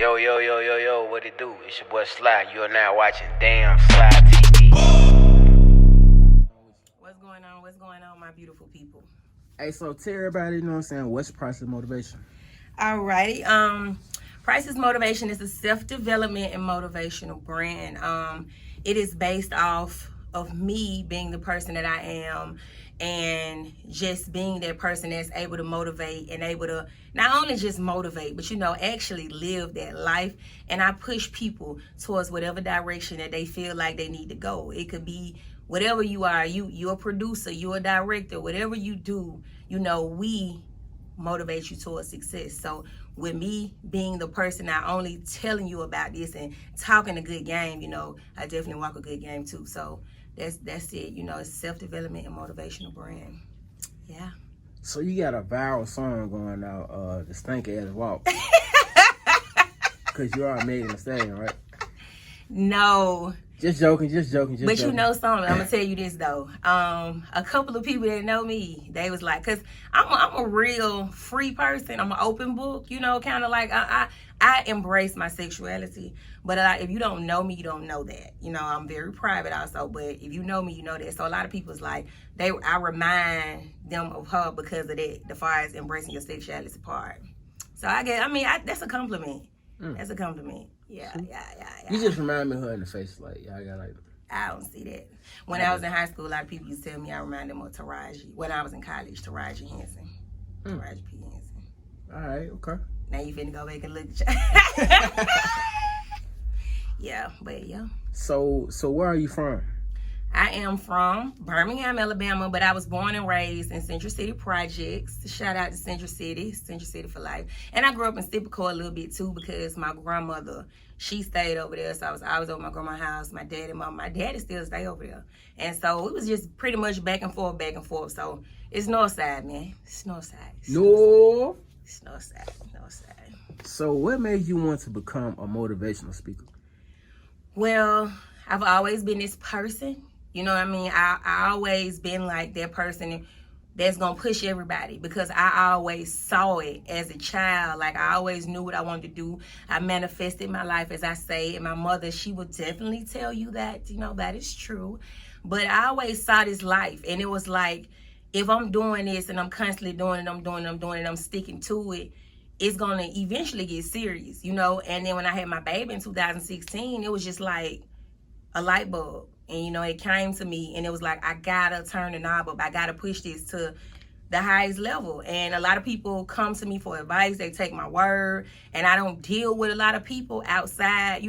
Yo, yo, yo, yo, yo, what it do? It's your boy Sly. You are now watching Damn Sly TV. What's going on? What's going on, my beautiful people? Hey, so tell everybody, you know what I'm saying, what's Priceless Motivation? Alrighty. Priceless Motivation is a self-development and motivational brand. It is based off of me being the person that I am and just being that person that's able to motivate and able to not only just motivate, but actually live that life. And I push people towards whatever direction that they feel like they need to go. It could be whatever you are. You're a producer, you're a director, whatever you do, we motivate you towards success. So with me being the person not only telling you about this and talking a good game, I definitely walk a good game too. So that's it. It's self-development and motivational brand. Yeah. So you got a viral song going out, the Stank Ass Walk. Because you are Megan Thee Stallion, right? No. Just joking. But you know something, I'm gonna tell you this though. A couple of people that know me, they was like, cause I'm a real free person. I'm an open book, kind of like I embrace my sexuality. But if you don't know me, you don't know that. I'm very private also. But if you know me, you know that. So a lot of people's like, I remind them of her because of that, as far as embracing your sexuality part. So that's a compliment. That's a compliment. Yeah. You just remind me of her in the face, like, I got like... I don't see that. When I was in high school, a lot of people used to tell me I remind them of Taraji. When I was in college, Taraji Henson. Taraji P. Henson. All right, okay. Now you finna go back and look at Yeah. So where are you from? I am from Birmingham, Alabama, but I was born and raised in Central City Projects. Shout out to Central City for life. And I grew up in Sippico a little bit too because my grandmother, she stayed over there. So I was over my grandma's house. My dad and my daddy still stay over there. And so it was just pretty much back and forth. So it's north side, man. It's north side. It's north side. So what made you want to become a motivational speaker? Well, I've always been this person. You know what I mean? I always been like that person that's going to push everybody because I always saw it as a child. Like, I always knew what I wanted to do. I manifested my life, as I say. And my mother, she would definitely tell you that, that is true. But I always saw this life. And it was like, if I'm doing this and I'm constantly doing it, I'm sticking to it, it's going to eventually get serious, And then when I had my baby in 2016, it was just like a light bulb. And, it came to me and it was like, I gotta turn the knob up. I gotta push this to the highest level. And a lot of people come to me for advice. They take my word. And I don't deal with a lot of people outside,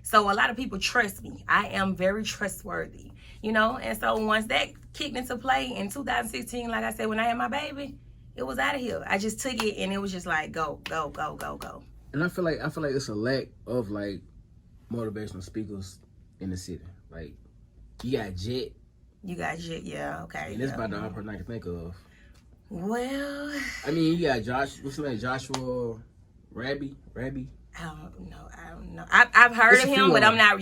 So a lot of people trust me. I am very trustworthy, And so once that kicked into play in 2016, like I said, when I had my baby, it was out of here. I just took it and it was just like, go. And I feel like it's a lack of, like, motivational speakers in the city. Like, you got Jet, yeah, okay. And that's about the only person I can think of. Well, I mean, you got Josh, what's his name? Joshua Raby? I don't know. I've heard of him, but I'm not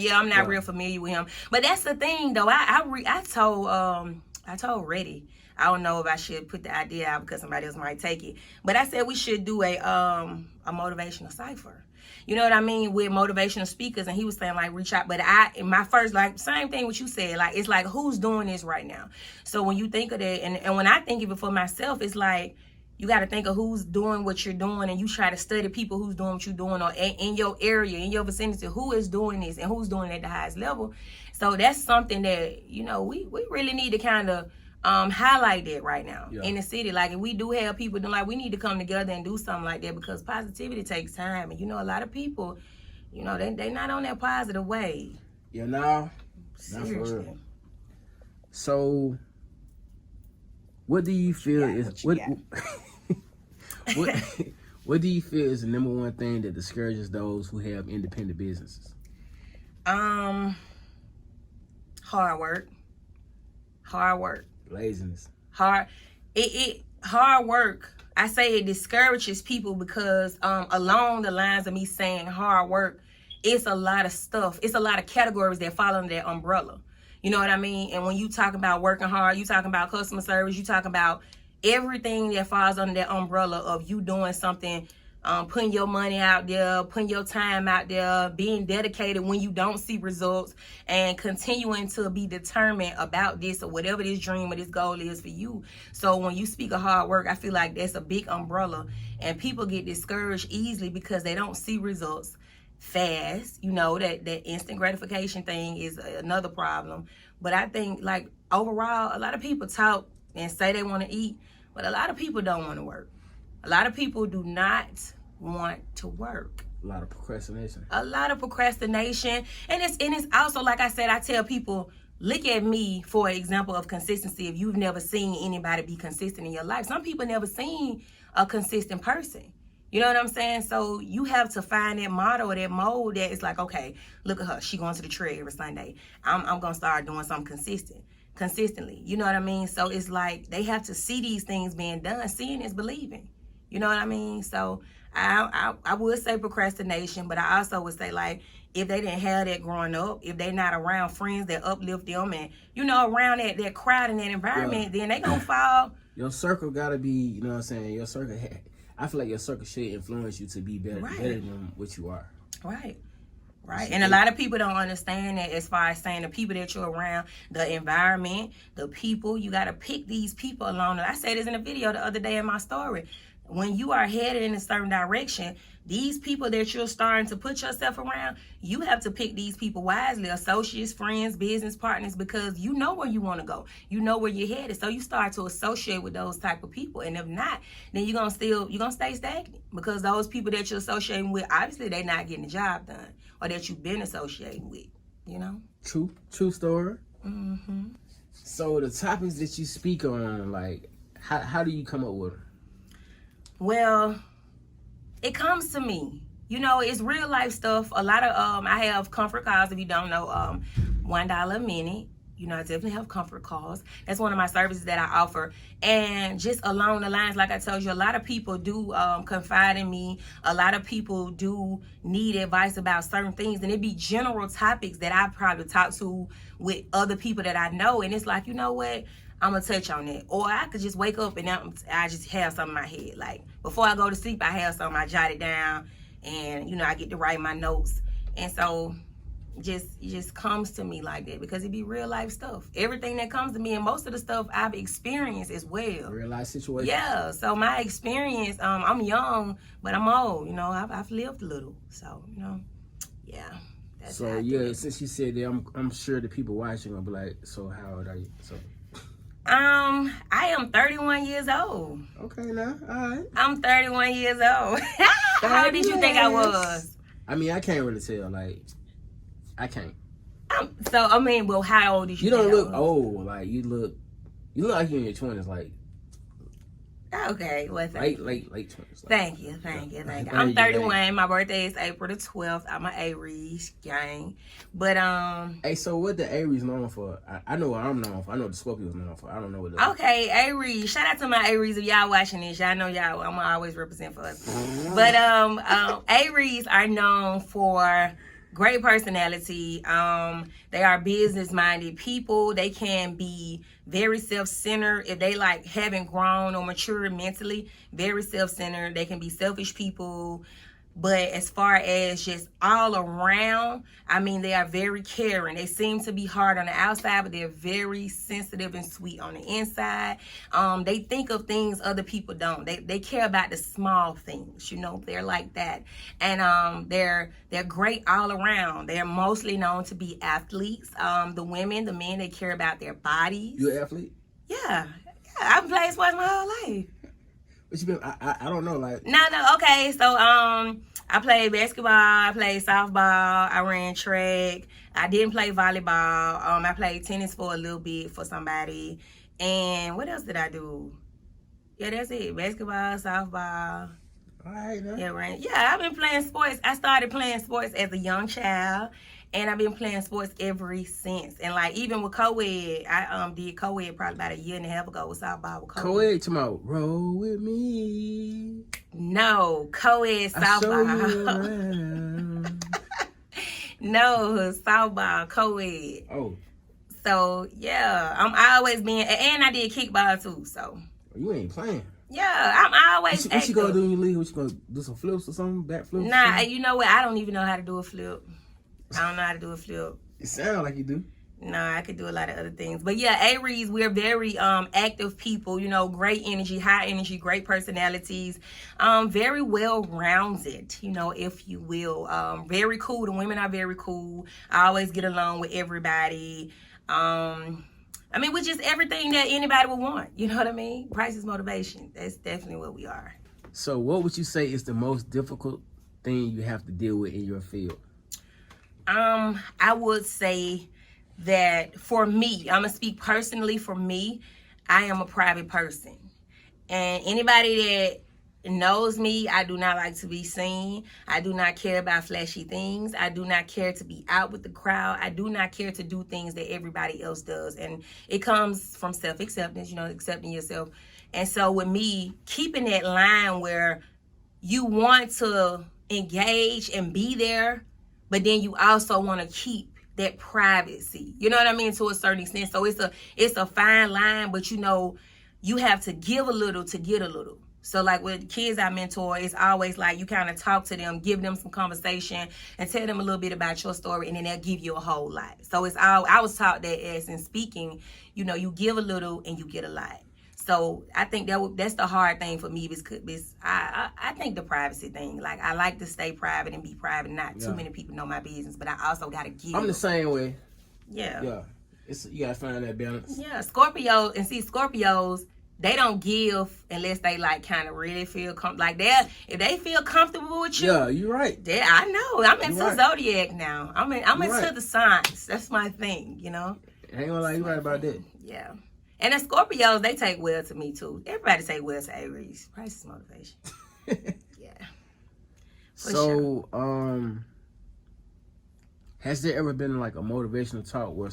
real familiar with him. But that's the thing, though. I told Reddy. I don't know if I should put the idea out because somebody else might take it. But I said we should do a motivational cipher. You know what I mean? With motivational speakers. And he was saying, like, reach out. But my first, like, same thing what you said. Like, it's like, who's doing this right now? So when you think of that, and when I think of it for myself, it's like, you got to think of who's doing what you're doing. And you try to study people who's doing what you're doing. Or in your area, in your vicinity, who is doing this and who's doing it at the highest level. So that's something that, we really need to kind of highlight that right now in the city. Like, if we do have people doing, like, we need to come together and do something like that because positivity takes time. And a lot of people, they not on that positive way. Yeah, no. Seriously. Not for real. So what do you feel what do you feel is the number one thing that discourages those who have independent businesses? Hard work. Laziness. Hard work. I say it discourages people because along the lines of me saying hard work, it's a lot of stuff. It's a lot of categories that fall under that umbrella. You know what I mean? And when you talk about working hard, you talking about customer service, you talking about everything that falls under that umbrella of you doing something putting your money out there, putting your time out there, being dedicated when you don't see results, and continuing to be determined about this or whatever this dream or this goal is for you. So when you speak of hard work, I feel like that's a big umbrella, and people get discouraged easily because they don't see results fast. You know, that instant gratification thing is another problem. But I think, like, overall, a lot of people talk and say they want to eat, but a lot of people don't want to work. A lot of people do not want to work. A lot of procrastination. A lot of procrastination. And it's also, like I said, I tell people, look at me for an example of consistency. If you've never seen anybody be consistent in your life, some people never seen a consistent person. You know what I'm saying? So you have to find that model or that mold that is like, okay, look at her. She going to the trail every Sunday. I'm going to start doing something consistently. You know what I mean? So it's like they have to see these things being done. Seeing is believing. You know what I mean? So I would say procrastination, but I also would say, like, if they didn't have that growing up, if they're not around friends that uplift them and, you know, around that crowd and that environment, then they gonna fall. Your circle gotta be, you know what I'm saying? Your circle, I feel like your circle should influence you to be better than what you are. Right. And a lot of people don't understand that, as far as saying the people that you're around, the environment, the people, you got to pick these people along. I said this in a video the other day in my story. When you are headed in a certain direction, these people that you're starting to put yourself around, you have to pick these people wisely, associates, friends, business partners, because you know where you want to go. You know where you're headed. So you start to associate with those type of people. And if not, then you're going to stay stagnant, because those people that you're associating with, obviously they're not getting the job done, or that you've been associating with, you know? True story. Mm-hmm. So the topics that you speak on, like, how do you come up with them? Well, it comes to me. You know, it's real life stuff. A lot of, I have comfort calls, if you don't know, $1 a minute. You know, I definitely have comfort calls. That's one of my services that I offer. And just along the lines, like I told you, a lot of people do confide in me. A lot of people do need advice about certain things. And it'd be general topics that I probably talk to with other people that I know. And it's like, you know what? I'm going to touch on that. Or I could just wake up and I just have something in my head. Like, before I go to sleep, I have something, I jot it down. And, you know, I get to write my notes. And so it just comes to me like that, because it be real life stuff. Everything that comes to me, and most of the stuff I've experienced as well. Real life situation. Yeah. So my experience, I'm young, but I'm old. You know, I've lived a little. So, you know, yeah. That's so, yeah, since you said that, I'm sure the people watching will be like, so how old are you? So. I am 31 years old. Okay, now, all right. I'm 31 years old. How old did you think I was? I mean, I can't really tell. Like, I can't. Well, how old did you? You don't look old. Like, you look like you're in your 20s. Like, okay, well, late 20s. Thank you. I'm 31. My birthday is April the 12th. I'm an Aries gang. But Hey, so what the Aries known for? I know what I'm known for. I know what the Scorpio's known for. I don't know what the Okay, Aries. Shout out to my Aries if y'all watching this. Y'all know y'all. I'm gonna always represent for us. But Aries are known for great personality. They are business-minded people. They can be very self-centered. If they like haven't grown or matured mentally, very self-centered. They can be selfish people. But as far as just all around, I mean, they are very caring. They seem to be hard on the outside, but they're very sensitive and sweet on the inside. They think of things other people don't. They care about the small things, you know. They're like that. And they're great all around. They're mostly known to be athletes. The women, the men, they care about their bodies. You an athlete? Yeah. I've played sports my whole life. What you been? I don't know. Like no. Okay, so I played basketball. I played softball. I ran track. I didn't play volleyball. I played tennis for a little bit for somebody. And what else did I do? Yeah, that's it. Basketball, softball. All right. Man. Yeah, I've been playing sports. I started playing sports as a young child. And I've been playing sports ever since. And like even with co-ed, I did co-ed probably about a year and a half ago with softball with co-ed. Co-ed tomorrow. Roll with me. No, co-ed softball. No, softball, co-ed. Oh. So yeah, I always been, and I did kickball too. So. You ain't playing. Yeah, I'm always What you gonna active. do when you leave? What you gonna do, some flips or something? Back flips? Nah, you know what? I don't even know how to do a flip. I don't know how to do a flip. It sounds like you do. No, I could do a lot of other things. But yeah, Aries, we're very active people, you know, great energy, high energy, great personalities, very well-rounded, you know, if you will. Very cool. The women are very cool. I always get along with everybody. I mean, with just everything that anybody would want. You know what I mean? Priceless motivation. That's definitely what we are. So what would you say is the most difficult thing you have to deal with in your field? I would say that for me, I'm gonna speak personally for me, I am a private person. And anybody that knows me, I do not like to be seen. I do not care about flashy things. I do not care to be out with the crowd. I do not care to do things that everybody else does. And it comes from self-acceptance, you know, accepting yourself. And so with me, keeping that line where you want to engage and be there, but then you also want to keep that privacy. You know what I mean? To a certain extent. So it's a fine line, but you know, you have to give a little to get a little. So like with kids I mentor, it's always like you kind of talk to them, give them some conversation and tell them a little bit about your story, and then they'll give you a whole lot. So it's all, I was taught that as in speaking, you know, you give a little and you get a lot. So I think that's the hard thing for me, because I think the privacy thing, like I like to stay private and be private, not too many people know my business, but I also got to give. I'm the same way. Yeah. Yeah. You got to find that balance. Yeah, Scorpios, and see, Scorpios, they don't give unless they like kind of really feel like that. If they feel comfortable with you, yeah, you're right. I know. I'm into right. Zodiac now. I'm into right. the signs. That's my thing, you know. I ain't gonna lie, you right about that. Yeah. And the Scorpios, they take well to me too. Everybody take well to Aries. Priceless motivation. Yeah. So, has there ever been like a motivational talk where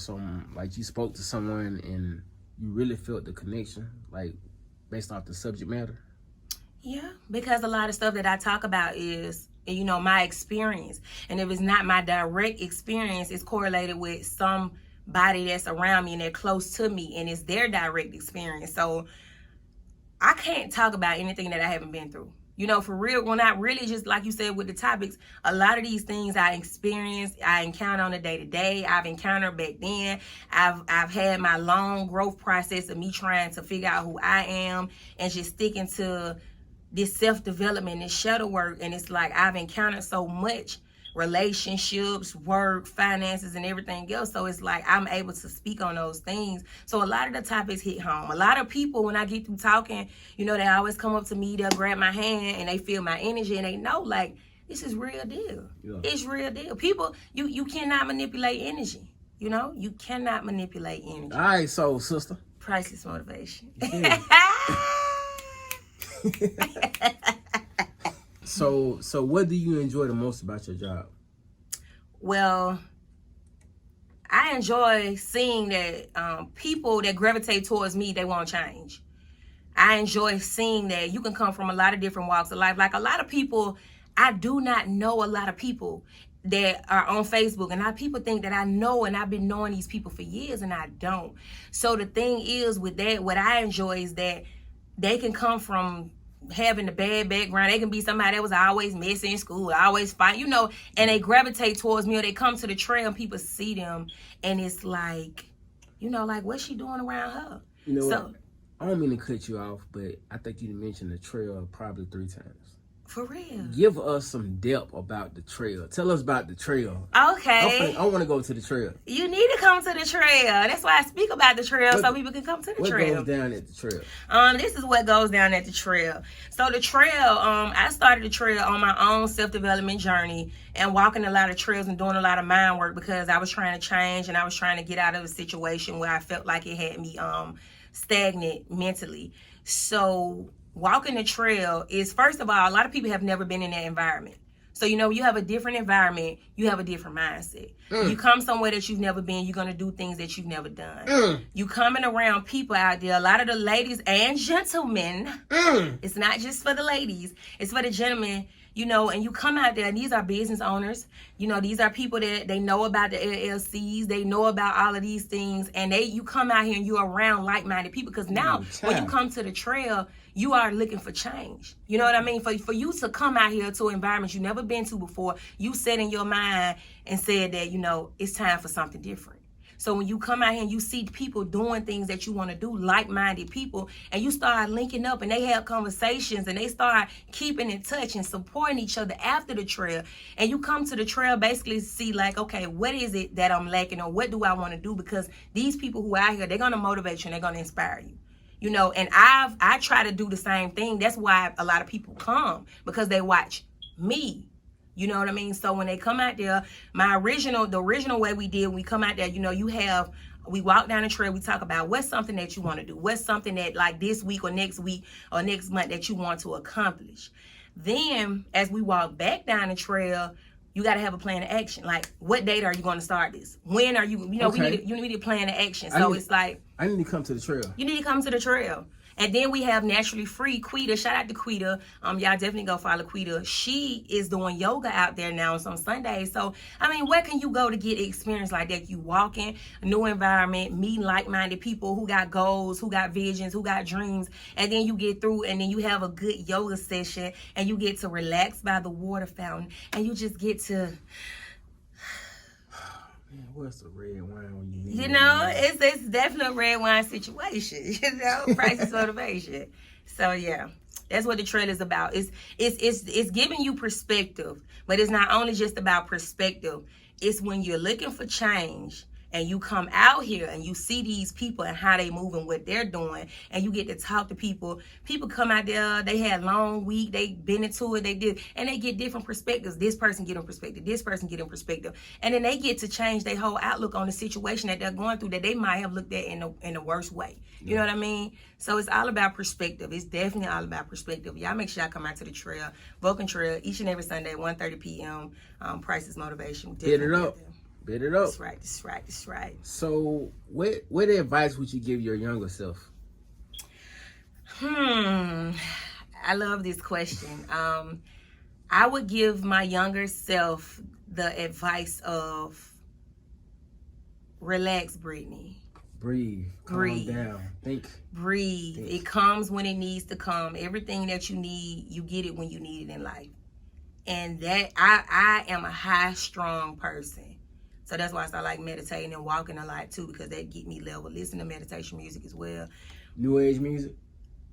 like you spoke to someone and you really felt the connection, like based off the subject matter? Yeah, because a lot of stuff that I talk about is, you know, my experience. And if it's not my direct experience, it's correlated with somebody that's around me and they're close to me, and it's their direct experience. So I can't talk about anything that I haven't been through. You know, for real, when I really, just like you said with the topics, a lot of these things I experience, I encounter on a day-to-day. I've encountered back then. I've had my long growth process of me trying to figure out who I am and just sticking to this self-development, this shadow work. And it's like I've encountered so much, relationships, work, finances, and everything else. So it's like I'm able to speak on those things. So a lot of the topics hit home. A lot of people, when I get through talking, you know, they always come up to me, they'll grab my hand and they feel my energy and they know, like, this is real deal. Yeah. It's real deal. People, you cannot manipulate energy. You know, you cannot manipulate energy. All right, so sister. Priceless motivation. So what do you enjoy the most about your job? Well, I enjoy seeing that people that gravitate towards me, they won't change. I enjoy seeing that you can come from a lot of different walks of life. Like a lot of people, I do not know a lot of people that are on Facebook, and people think that I know, and I've been knowing these people for years, and I don't. So the thing is with that, what I enjoy is that they can come from having a bad background. They can be somebody that was always messy in school, always fight, you know, and they gravitate towards me, or they come to the trail and people see them and it's like, you know, like, what's she doing around her? You know what? I don't mean to cut you off, but I think you mentioned the trail probably 3 times. For real. Give us some depth about the trail. Tell us about the trail. Okay. I want to go to the trail. You need to come to the trail. That's why I speak about the trail, so people can come to the trail. What goes down at the trail? This is what goes down at the trail. So the trail, I started the trail on my own self-development journey and walking a lot of trails and doing a lot of mind work because I was trying to change and I was trying to get out of a situation where I felt like it had me stagnant mentally. So walking the trail is, first of all, a lot of people have never been in that environment. So, you know, you have a different environment, you have a different mindset. You come somewhere that you've never been, you're going to do things that you've never done. You coming around people out there, a lot of the ladies and gentlemen, it's not just for the ladies, it's for the gentlemen, you know, and you come out there and these are business owners, you know, these are people that they know about the LLCs, they know about all of these things, and you come out here and you're around like-minded people, because now when you come to the trail, you are looking for change. You know what I mean? For you to come out here to an environment you never been to before, you set in your mind and said that, you know, it's time for something different. So when you come out here and you see people doing things that you want to do, like-minded people, and you start linking up and they have conversations and they start keeping in touch and supporting each other after the trail, and you come to the trail basically to see like, okay, what is it that I'm lacking, or what do I want to do? Because these people who are out here, they're going to motivate you and they're going to inspire you. You know, and I try to do the same thing. That's why a lot of people come, because they watch me. You know what I mean? So when they come out there, the original way we did, when we come out there, you know, we walk down the trail, we talk about what's something that you want to do. What's something that like this week or next month that you want to accomplish. Then as we walk back down the trail, you got to have a plan of action. Like, what date are you going to start this? When are you, okay. You need a plan of action. So it's like, I need to come to the trail. You need to come to the trail. And then we have Naturally Free, Quita. Shout out to Quita. Y'all definitely go follow Quita. She is doing yoga out there now on Sundays. So, I mean, where can you go to get experience like that? You walk in a new environment, meeting like-minded people who got goals, who got visions, who got dreams. And then you get through and then you have a good yoga session and you get to relax by the water fountain. And you just get to... Man, what's the red wine when you need it? You know, it's definitely a red wine situation. You know, Priceless motivation. So yeah, that's what the trail is about. It's giving you perspective, but it's not only just about perspective. It's when you're looking for change and you come out here and you see these people and how they move and what they're doing, and you get to talk to people. People come out there, they had long week, they been into it, they did, and they get different perspectives. This person get a perspective, this person get a perspective, and then they get to change their whole outlook on the situation that they're going through that they might have looked at in the worst way. You know what I mean? So it's all about perspective. It's definitely all about perspective. Y'all make sure y'all come out to the trail, Vulcan Trail, each and every Sunday, 1:30 p.m. Priceless motivation. Get it up. Bid it up. That's right. So, what advice would you give your younger self? I love this question. I would give my younger self the advice of relax, Brittney. Breathe. Calm down. Think. Breathe. Think. It comes when it needs to come. Everything that you need, you get it when you need it in life. And that I am a high-strung person. So that's why I start like meditating and walking a lot too, because that get me level. Listen to meditation music as well. New age music?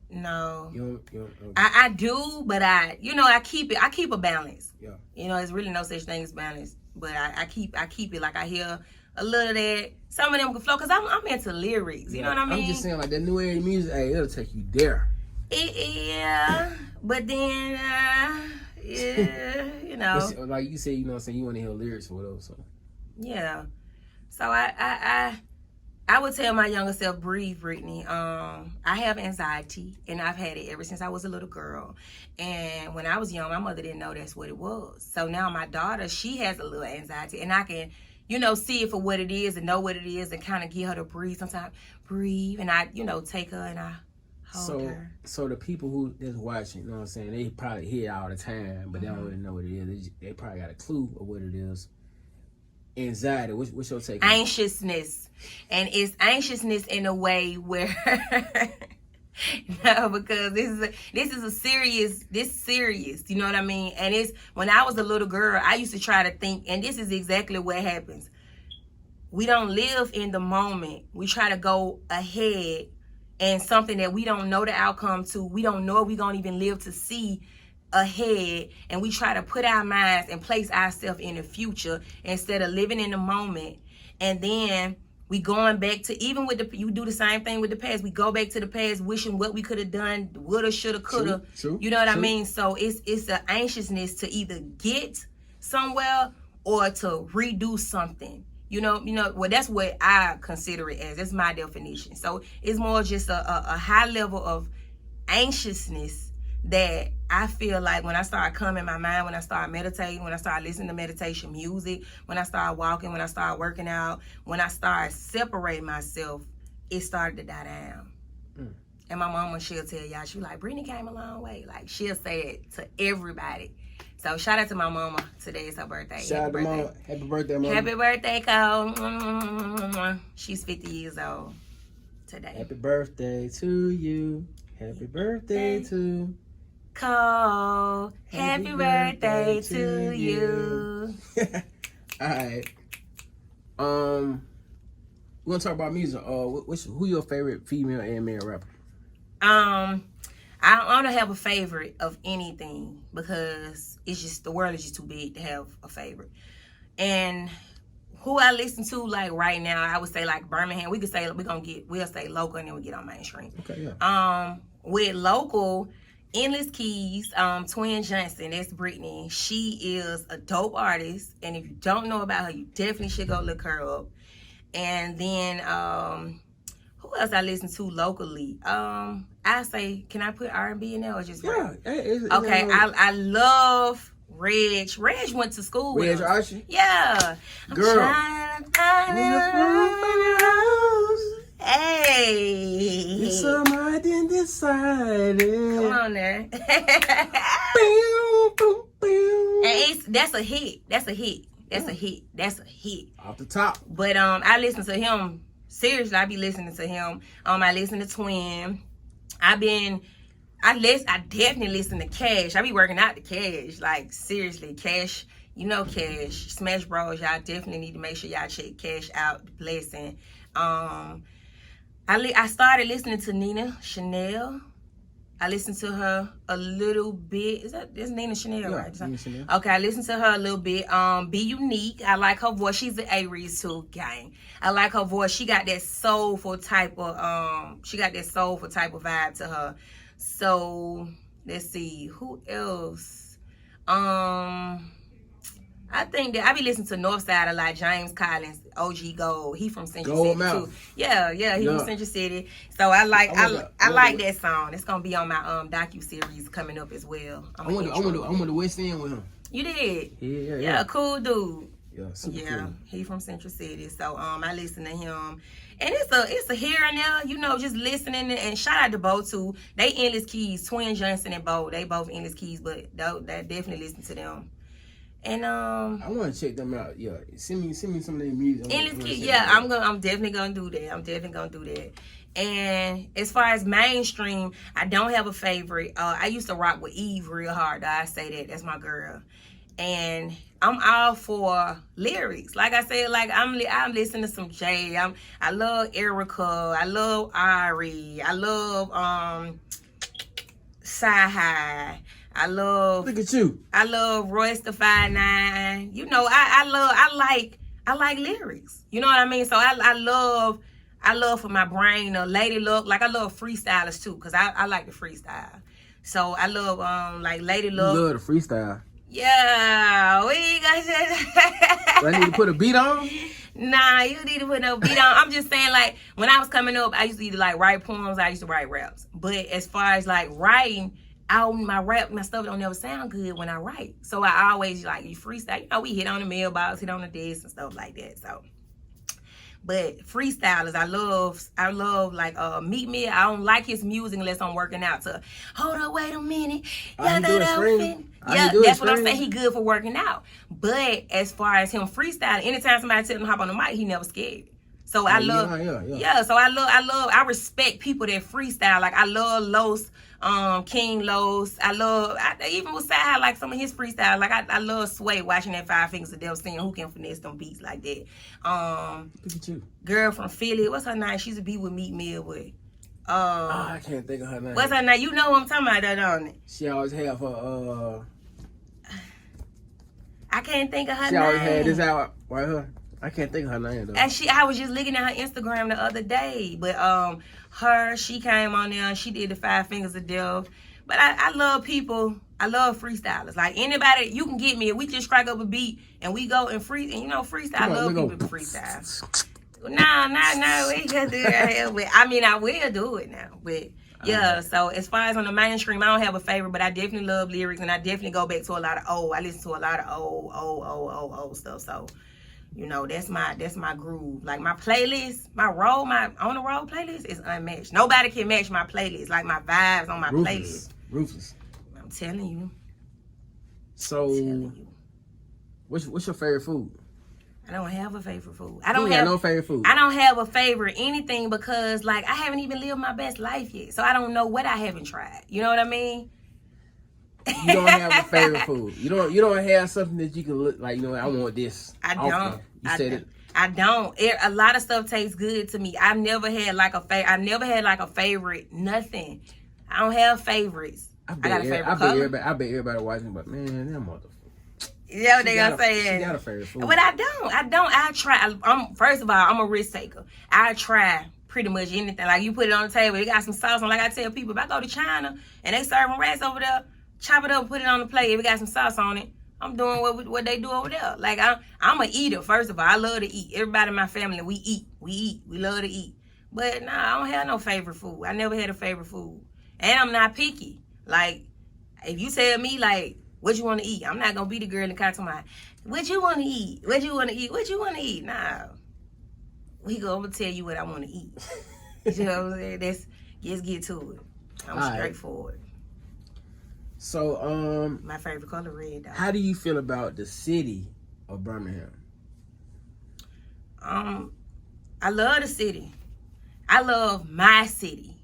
No. You don't. I do, but I keep a balance. Yeah. You know, there's really no such thing as balance. But I keep it, like I hear a little of that. Some of them can flow, because I'm into lyrics. You know what I mean? I'm just saying, like, that new age music, hey, it'll take you there. Yeah. But then, yeah, you know. Like you said, you know what I'm saying, you want to hear lyrics or whatever, so. Yeah. So I would tell my younger self, breathe, Brittney. I have anxiety, and I've had it ever since I was a little girl. And when I was young, my mother didn't know that's what it was. So now my daughter, she has a little anxiety, and I can, see it for what it is and know what it is and kind of get her to breathe. Sometimes breathe, and I, take her and I hold her. So the people who that's watching, you know what I'm saying, they probably hear it all the time, but they don't really know what it is. They probably got a clue of what it is. Anxiety, what's your take on it? Anxiousness. And it's anxiousness in a way where no, because this is serious, you know what I mean? And it's when I was a little girl, I used to try to think, and this is exactly what happens. We don't live in the moment. We try to go ahead, and something that we don't know the outcome to, we don't know if we're gonna even live to see ahead, and we try to put our minds and place ourselves in the future instead of living in the moment. And then we going back to, even with you do the same thing with the past. We go back to the past wishing what we could have done, woulda, shoulda, coulda. True, you know what I mean? So it's an anxiousness to either get somewhere or to redo something. Well, that's what I consider it as. That's my definition. So it's more just a high level of anxiousness that I feel like when I start coming in my mind, when I start meditating, when I start listening to meditation music, when I start walking, when I start working out, when I start separating myself, it started to die down. And my mama, she'll tell y'all, she like, Brittney came a long way. Like, she'll say it to everybody. So shout out to my mama. Today is her birthday. Shout out to Mama. Happy birthday, Mama. Happy birthday, Cole. She's 50 years old today. Happy birthday to you. Happy birthday to Cole. Happy birthday to you. All right. We're gonna talk about music. Who your favorite female and male rapper? I don't have a favorite of anything because it's just the world is just too big to have a favorite. And who I listen to like right now, I would say like Birmingham. We'll say local and then we get on mainstream. Okay, yeah. With local, Endless Keys, Twin Johnson, that's Brittney. She is a dope artist, and if you don't know about her, you definitely should go look her up. And then who else I listen to locally? I say, can I put R&B in there or just rap? Okay, I love Reg. Reg went to school with Reg us. Archie? Yeah. Girl. Hey. It's something decided. Come on there. And that's a hit. That's a hit. Off the top. But I listen to him. Seriously, I be listening to him. I listen to Twin. I definitely listen to Cash. I be working out to Cash. Like, seriously, Cash, you know Cash. Smash Bros, y'all definitely need to make sure y'all check Cash out. The Blessing. I started listening to Nina Chanel. I listened to her a little bit. That's Nina Chanel, right? Nina Chanel. Okay, I listened to her a little bit. Be Unique. I like her voice. She's an Aries too, gang. I like her voice. She got that soulful type of vibe to her. So let's see, who else? I think that I be listening to Northside a lot. James Collins, OG Gold. He from Central City too. Yeah, he from Central City. So I like that song. It's gonna be on my docu series coming up as well. I went to West End with him. You did? Yeah. Cool dude. Yeah, super cool. He from Central City. So I listen to him. And it's a here and there, you know, just listening. And shout out to Bo too. They Endless Keys, Twin Johnson and Bo. They both Endless Keys, but they definitely listen to them. And I want to check them out. Yeah, send me some of their music. Endless Keys. Yeah, I'm definitely gonna do that. And as far as mainstream, I don't have a favorite. I used to rock with Eve real hard. I say that. That's my girl. And I'm all for lyrics. Like I said, like I'm listening to some Jay. I love Erica. I love Aries. I love Sci-Hi. Look at you. I love Royce the 5'9". You know, I like lyrics. You know what I mean? So I love for my brain Lady Luck. Like I love freestylers too, cause I like the freestyle. So I love like Lady Luck. You love the freestyle. Yeah, we got that. Do I need to put a beat on? Nah, you need to put no beat on. I'm just saying, like, when I was coming up, I used to either like write poems, I used to write raps. But as far as like writing, my stuff don't never sound good when I write. So I always like you freestyle. You know, we hit on the mailbox, hit on the desk and stuff like that. So, but freestylers, I love like Meet Me. I don't like his music unless I'm working out. To hold up, wait a minute. Yeah, that's what I'm saying. He good for working out. But as far as him freestyling, anytime somebody tells him to hop on the mic, he never scared. So I love, so I respect people that freestyle. Like I love Los, King Los. I even with Sci-Hi, like some of his freestyle. Like I love Sway watching that 5 Fingers of Death, seeing who can finesse them beats like that. Look at you. Girl from Philly, what's her name? She used to be with Meat Mill with. I can't think of her name. What's her name? You know what I'm talking about, don't it? She always have her. I can't think of her name. She always had this out right here. I can't think of her name though. And I was just looking at her Instagram the other day. But she came on there and she did the 5 Fingers of Death. But I love people. I love freestylers. Like anybody, you can get me. If we just strike up a beat and we go and free, and you know, freestyle. I love people to freestyle. No, we just do that. But I mean, I will do it now. But yeah, so as far as on the mainstream, I don't have a favorite, but I definitely love lyrics, and I definitely go back to a lot of old. I listen to a lot of old stuff. So. You know, that's my groove. Like my playlist, my on the road playlist is unmatched. Nobody can match my playlist. Like my vibes on my playlist. Ruthless. I'm telling you. So, what's your favorite food? I don't have a favorite food. I don't have no favorite food. I don't have a favorite anything because, like, I haven't even lived my best life yet. So I don't know what I haven't tried. You know what I mean? You don't have a favorite food. You don't have something that you can look like, I want this. I don't. You said it. I don't. A lot of stuff tastes good to me. I've never had like a favorite. Nothing. I don't have favorites. I got a favorite color. I bet everybody watching, but man, that motherfucker. Yeah, what they gonna say? She got a favorite food. But I don't. I try. First of all, I'm a risk taker. I try pretty much anything. Like, you put it on the table, it got some sauce on. Like I tell people, if I go to China and they serving rice over there, chop it up, put it on the plate. If it got some sauce on it, I'm doing what they do over there. Like, I'm a eater. First of all, I love to eat. Everybody in my family, we eat. We love to eat. But nah, I don't have no favorite food. I never had a favorite food, and I'm not picky. Like, if you tell me like, what you want to eat? I'm not going to be the girl in the car talking about, what you want to eat? What you want to eat? What you want to eat? Nah. I'm going to tell you what I want to eat. You know what I'm saying? Let's get to it. I'm straightforward. So, my favorite color, red, though. How do you feel about the city of Birmingham? I love the city. I love my city.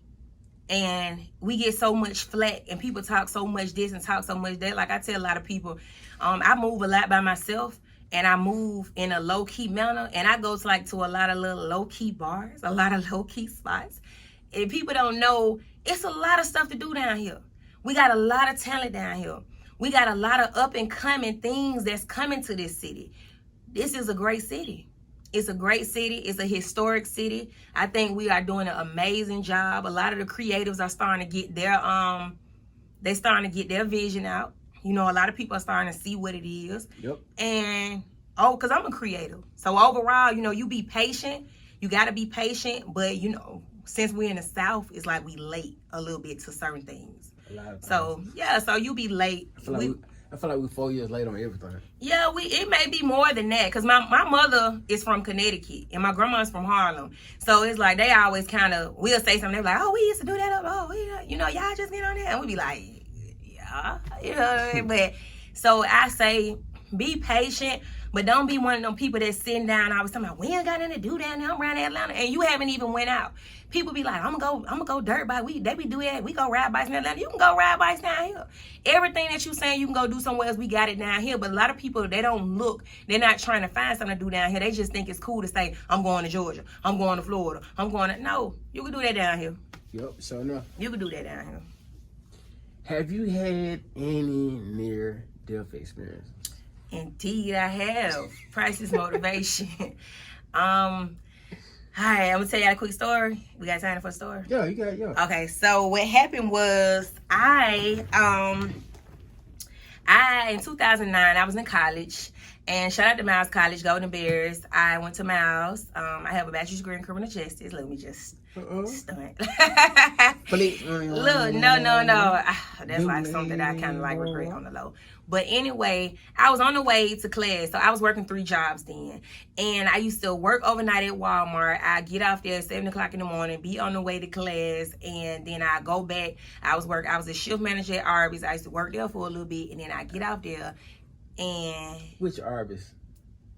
And we get so much flack, and people talk so much this and talk so much that. Like, I tell a lot of people, I move a lot by myself, and I move in a low-key manner, and I go to a lot of little low-key bars, a lot of low-key spots. And people don't know, it's a lot of stuff to do down here. We got a lot of talent down here. We got a lot of up-and-coming things that's coming to this city. This is a great city. It's a great city. It's a historic city. I think we are doing an amazing job. A lot of the creatives are starting to get their vision out. A lot of people are starting to see what it is. Yep. And because I'm a creative. So overall, you be patient. You got to be patient. But since we're in the South, it's like we late a little bit to certain things. A lot of times. So you be late. I feel like we're 4 years late on everything. Yeah, it may be more than that, because my mother is from Connecticut and my grandma's from Harlem. So it's like they always we'll say something, they're like, oh, we used to do that up, y'all just get on there. And we be like, yeah, what I mean? But so I say, be patient, but don't be one of them people that's sitting down always talking about, we ain't got nothing to do down there, I'm around Atlanta, and you haven't even went out. People be like, I'm gonna go dirt bike. They be doing that. We go ride bikes in Atlanta. You can go ride bikes down here. Everything that you saying you can go do somewhere else, we got it down here. But a lot of people, they don't look. They're not trying to find something to do down here. They just think it's cool to say, I'm going to Georgia. I'm going to Florida. No, you can do that down here. Yep, sure enough. You can do that down here. Have you had any near-death experience? Indeed, I have. Priceless motivation. Hi, I'm gonna tell y'all a quick story. We got time for a story? Yeah, you got it. Yeah. Okay, so what happened was I in 2009 I was in college, and shout out to Miles College, Golden Bears. I went to Miles. I have a bachelor's degree in criminal justice. Let me just stunt. Look, no. That's like something that I kind of like regret on the low. But anyway, I was on the way to class. So I was working 3 jobs then. And I used to work overnight at Walmart. I get off there at 7 o'clock in the morning, be on the way to class, and then I go back. I was a shift manager at Aries. I used to work there for a little bit, and then I get off there. And which Aries?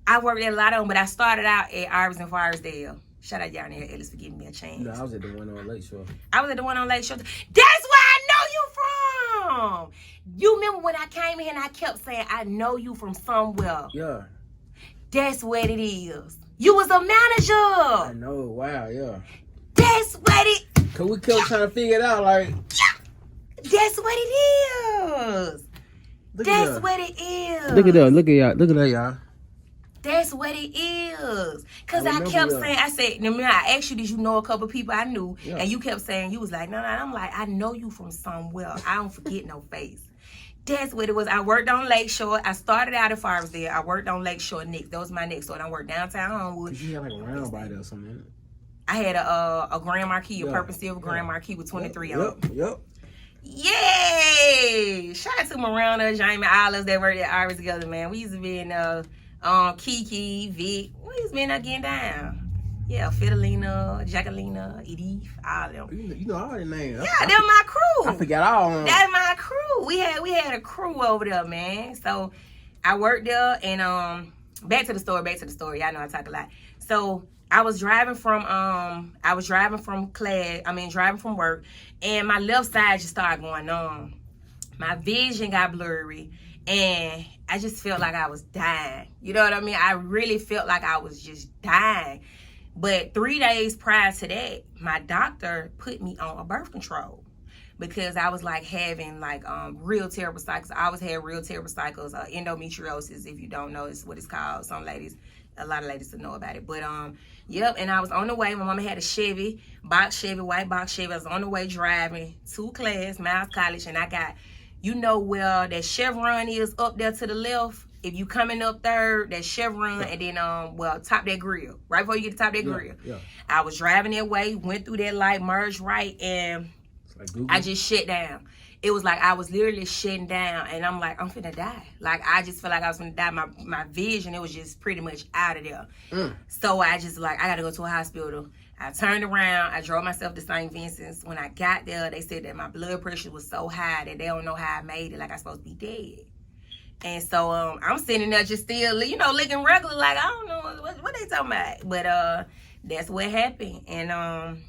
I worked at a lot of them, but I started out at Aries and Forestdale. Shout out y'all there, Ellis, for giving me a chance. No, I was at the one on Lakeshore. I was at the one on Lakeshore. That's where I know you from. You remember when I came in and I kept saying, I know you from somewhere. Yeah. That's what it is. You was a manager. I know. Wow, yeah. That's what it... Because we kept trying to figure it out, like... Yeah. That's what it is. That's what it is. Look at that. Look at that, y'all. That's what it is. Because I kept saying, I said, I asked you, did you know a couple people I knew? Yeah. And you kept saying, you was like, no. I'm like, I know you from somewhere. I don't forget no face. That's what it was. I worked on Lakeshore. I started out at Farmsdale. I worked on Lakeshore next. That was my next store. I worked downtown Homewood. Because you had like a round by there or something. I had a Grand Marquis, a purple silver Grand Marquis with 23 on it. Yep. Yay! Shout out to Miranda, Jamie, all us that worked at Aries together, man. We used to be in Kiki, Vic. We used to be in there getting down. Yeah, Fidelina, Jacquelina, Edith, all of them. You know all their names. Yeah, they're my crew. I forgot all of them. That's my crew. We had a crew over there, man. So I worked there, and back to the story. Y'all know I talk a lot. So I was driving from driving from work, and my left side just started going numb. My vision got blurry, and I just felt like I was dying. You know what I mean? I really felt like I was just dying. But 3 days prior to that, my doctor put me on a birth control because I was like having like real terrible cycles. I always had real terrible cycles. Endometriosis, if you don't know, is what it's called. A lot of ladies will know about it. But yep, and I was on the way. My mama had a Chevy, white box Chevy. I was on the way driving to class, Miles College, and I got, you know where that Chevron is up there to the left? If you coming up third, that Chevron, and then top that grill. Right before you get to top that grill. Yeah. I was driving that way, went through that light, merged right, and like I just shut down. It was like I was literally shutting down, and I'm like, I'm finna die. Like, I just felt like I was finna die. My vision, it was just pretty much out of there. So I just like, I gotta go to a hospital. I turned around, I drove myself to St. Vincent's. When I got there, they said that my blood pressure was so high that they don't know how I made it, like I supposed to be dead. And so I'm sitting there just still, you know, looking regular, like, I don't know what they talking about. But that's what happened. And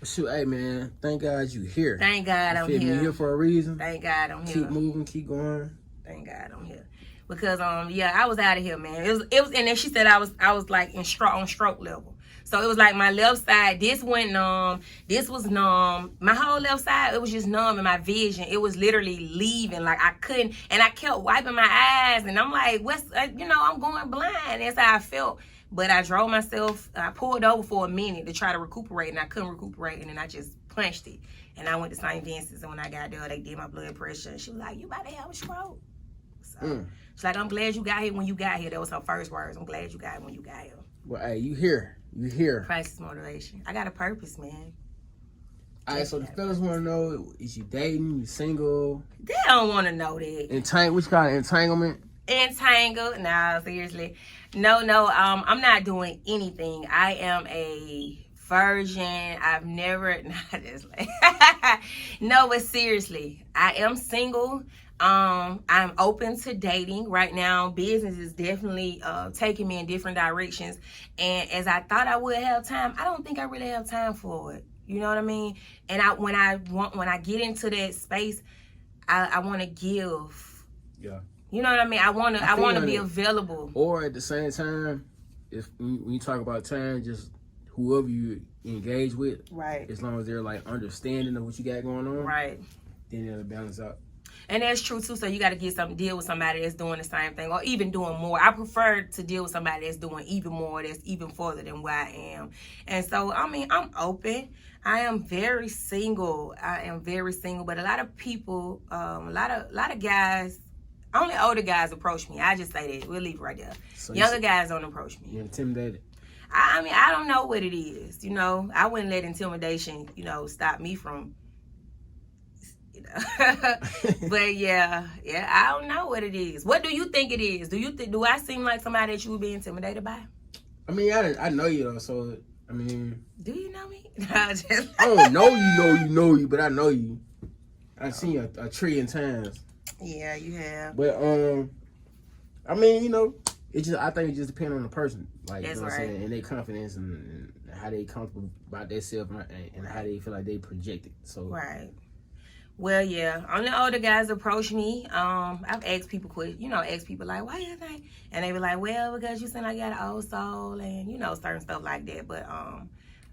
shoot, hey man, thank God you here. Thank God I'm here. You're here for a reason. Thank God I'm here. Keep moving, keep going. Thank God I'm here. Because I was out of here, man. It was, and then she said I was like on stroke level. So it was like my left side, this went numb, this was numb. My whole left side, it was just numb, and my vision, it was literally leaving. Like I couldn't, and I kept wiping my eyes, and I'm like, I'm going blind. That's how I felt. But I drove myself, I pulled over for a minute to try to recuperate, and I couldn't recuperate, and then I just punched it. And I went to St. Vincent's, and when I got there, they did my blood pressure, and she was like, you about to have a stroke. So she's like, I'm glad you got here when you got here. That was her first words. I'm glad you got here when you got here. Well, hey, you here. You here. Priceless motivation. I got a purpose, man. All right, so the fellas want to know, is you dating, you single? They don't want to know that. What you call it, entanglement? Entangled? No, seriously. No, I'm not doing anything. I am a virgin. I've never, not just like, no, but seriously, I am single. I'm open to dating right now. Business is definitely taking me in different directions, and as I thought I would have time, I don't think I really have time for it. You know what I mean? And when I get into that space, I want to give. Yeah. You know what I mean? I want to be available. Or at the same time, if when you talk about time, just whoever you engage with, right? As long as they're like understanding of what you got going on, right? Then it'll balance out. And that's true too. So you got to deal with somebody that's doing the same thing, or even doing more. I prefer to deal with somebody that's doing even more, that's even further than where I am. And so, I mean, I'm open. I am very single. But a lot of people, a lot of guys, only older guys approach me. I just say that. We'll leave it right there. So younger guys don't approach me. You're intimidated. I mean, I don't know what it is. You know, I wouldn't let intimidation, stop me from. But yeah, I don't know what it is. What do you think it is? Do I seem like somebody that you would be intimidated by? I mean, I know you though, so I mean. Do you know me? I don't know you, but I know you. I've seen you a trillion times. Yeah, you have. But I mean, I think it just depends on the person, like that's what right. I'm saying, and their confidence and how they comfortable about themselves and how they feel like they project it. So right. Well, yeah, only older guys approach me. I've asked people like, why you think? And they be like, well, because you seem like you got an old soul and, certain stuff like that. But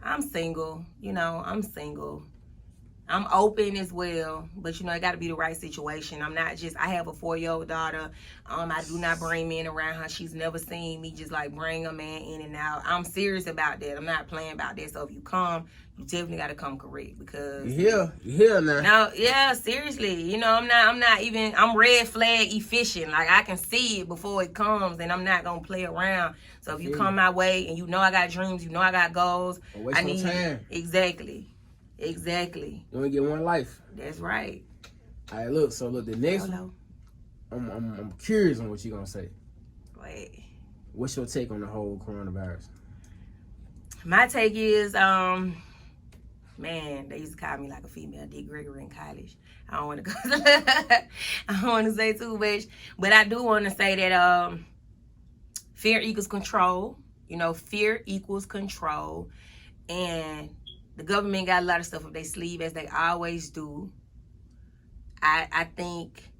I'm single, I'm single. I'm open as well, but it got to be the right situation. I have a 4-year-old daughter. I do not bring men around her. She's never seen me just like bring a man in and out. I'm serious about that. I'm not playing about that. So if you come, you definitely got to come correct because you here now. No, yeah, seriously. I'm red flag efficient. Like I can see it before it comes, and I'm not gonna play around. So if you come my way and I got dreams, I got goals, I need time. Exactly. You only get one life. That's right. All right, look. The next one, I'm curious on what you're gonna say. Wait. What's your take on the whole coronavirus? My take is, man, they used to call me like a female Dick Gregory in college. I don't want to go. I don't want to say too much, but I do want to say that fear equals control. You know, fear equals control. And the government got a lot of stuff up their sleeve, as they always do. I think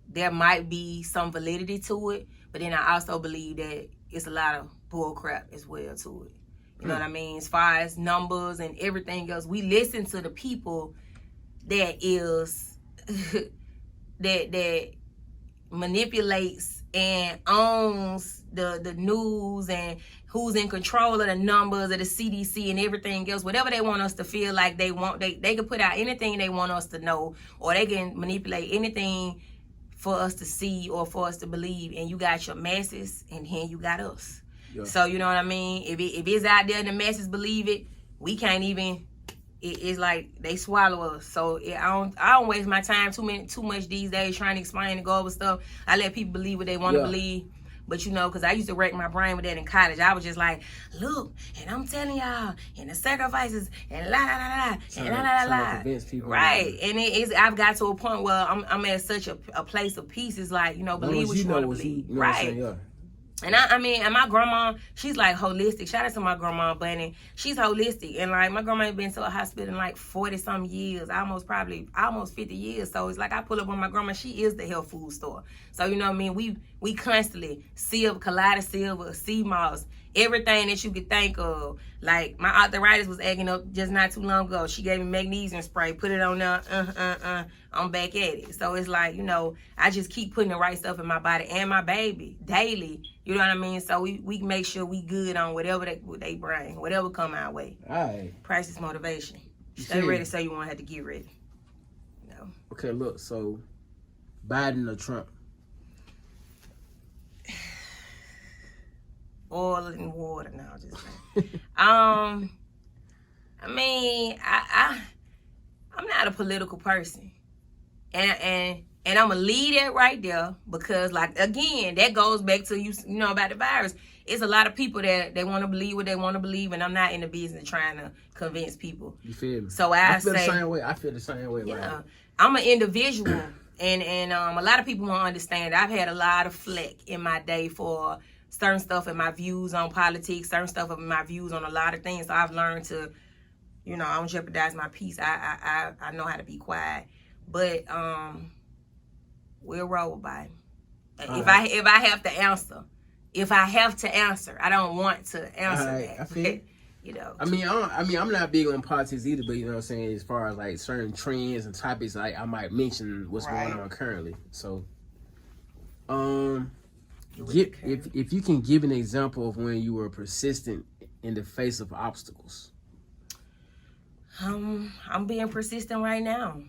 there might be some validity to it, but then I also believe that it's a lot of bull crap as well to it. You know what I mean? As far as numbers and everything else, we listen to the people that is that manipulates and owns the news and who's in control of the numbers of the CDC and everything else. Whatever they want us to feel like they want, they can put out anything they want us to know, or they can manipulate anything for us to see or for us to believe. And you got your masses, and then you got us. Yeah. So you know what I mean? If it's out there and the masses believe it, we can't even. It's like they swallow us. So I don't waste my time too much these days trying to explain and go over stuff. I let people believe what they want to believe. But you know, because I used to wreck my brain with that in college. I was just like, look, and I'm telling y'all, and the sacrifices, and la la la la, and la la la la. Right. And I've got to a point where I'm at such a place of peace. It's like, you know, believe what you want to believe. Right. And I mean, and my grandma, she's like holistic. Shout out to my grandma Bunny. She's holistic. And like my grandma has been to a hospital in like 40-some years, almost 50 years. So it's like I pull up on my grandma, she is the health food store. So you know what I mean? We constantly Collider Silver, sea moss, everything that you could think of. Like my arthritis was acting up just not too long ago. She gave me magnesium spray, put it on there, I'm back at it. So it's like, you know, I just keep putting the right stuff in my body and my baby daily. You know what I mean? So we make sure we good on whatever they bring, whatever come our way. All right. Priceless motivation. Stay ready so you won't have to get ready. No. Okay, look, so Biden or Trump? Oil and water now, just like. I mean, I'm not a political person. And I'm gonna leave that right there because, like, again, that goes back to you know about the virus. It's a lot of people that they want to believe what they want to believe, and I'm not in the business trying to convince people. You feel me? So I feel the same way. I feel the same way. Yeah, right? I'm an individual, and a lot of people won't understand. I've had a lot of flack in my day for certain stuff and my views on politics, certain stuff and my views on a lot of things. So I've learned to, you know, I don't jeopardize my peace. I know how to be quiet, but we'll roll by. If I have to answer, I don't want to answer that. I feel you know. I mean, I'm not big on politics either, but you know what I'm saying. As far as like certain trends and topics, like I might mention what's going on currently. So, if you can give an example of when you were persistent in the face of obstacles. I'm being persistent right now.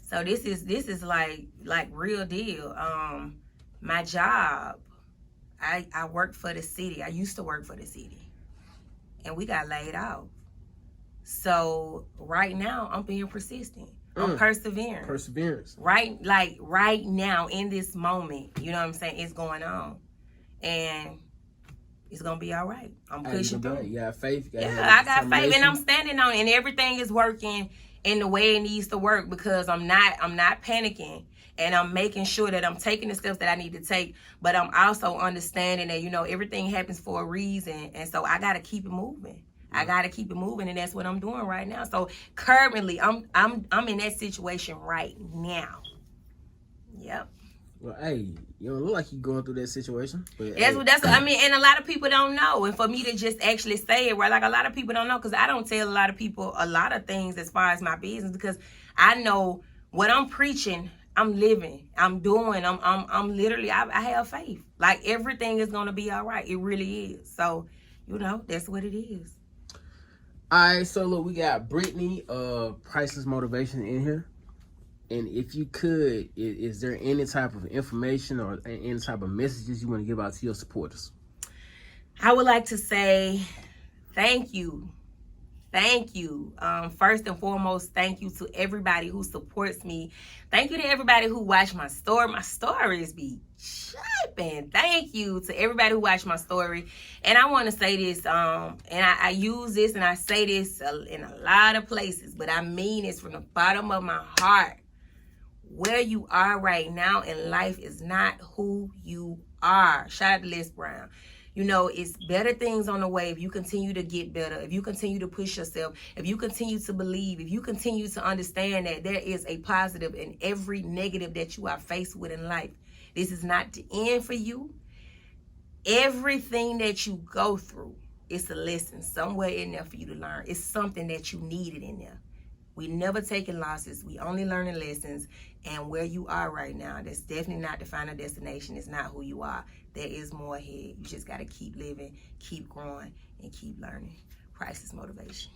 So this is like real deal. My job, I worked for the city. I used to work for the city, and we got laid off. So right now, I'm being persistent. I'm persevering. Perseverance. Right now in this moment, you know what I'm saying? It's going on, and it's gonna be all right. I'm pushing through. You got faith. I got faith, and I'm standing on it, and everything is working in the way it needs to work because I'm not panicking, and I'm making sure that I'm taking the steps that I need to take. But I'm also understanding that, you know, everything happens for a reason, and so I gotta keep it moving. And that's what I'm doing right now. So currently, I'm in that situation right now. Yep. Well, hey, you don't look like you're going through that situation. But that's what I mean, and a lot of people don't know. And for me to just actually say it, right, like a lot of people don't know, because I don't tell a lot of people a lot of things as far as my business, because I know what I'm preaching, I'm living, I'm doing, I'm literally, I have faith. Like everything is gonna be all right. It really is. So, you know, that's what it is. All right, so look, we got Brittney, Priceless Motivation in here. And if you could, is there any type of information or any type of messages you want to give out to your supporters? I would like to say thank you. Thank you. First and foremost, thank you to everybody who supports me. Thank you to everybody who watched my story. My stories be shipping. Thank you to everybody who watched my story. And I want to say this, and I use this and I say this in a lot of places, but I mean this from the bottom of my heart. where you are right now in life is not who you are. Shout out to Les Brown. You know, it's better things on the way if you continue to get better, if you continue to push yourself, if you continue to believe, if you continue to understand that there is a positive in every negative that you are faced with in life. This is not the end for you. Everything that you go through, it's a lesson somewhere in there for you to learn. It's something that you needed in there. We never taking losses. We only learning lessons. And where you are right now, that's definitely not the final destination. It's not who you are. There is more ahead. You just got to keep living, keep growing, and keep learning. Priceless motivation.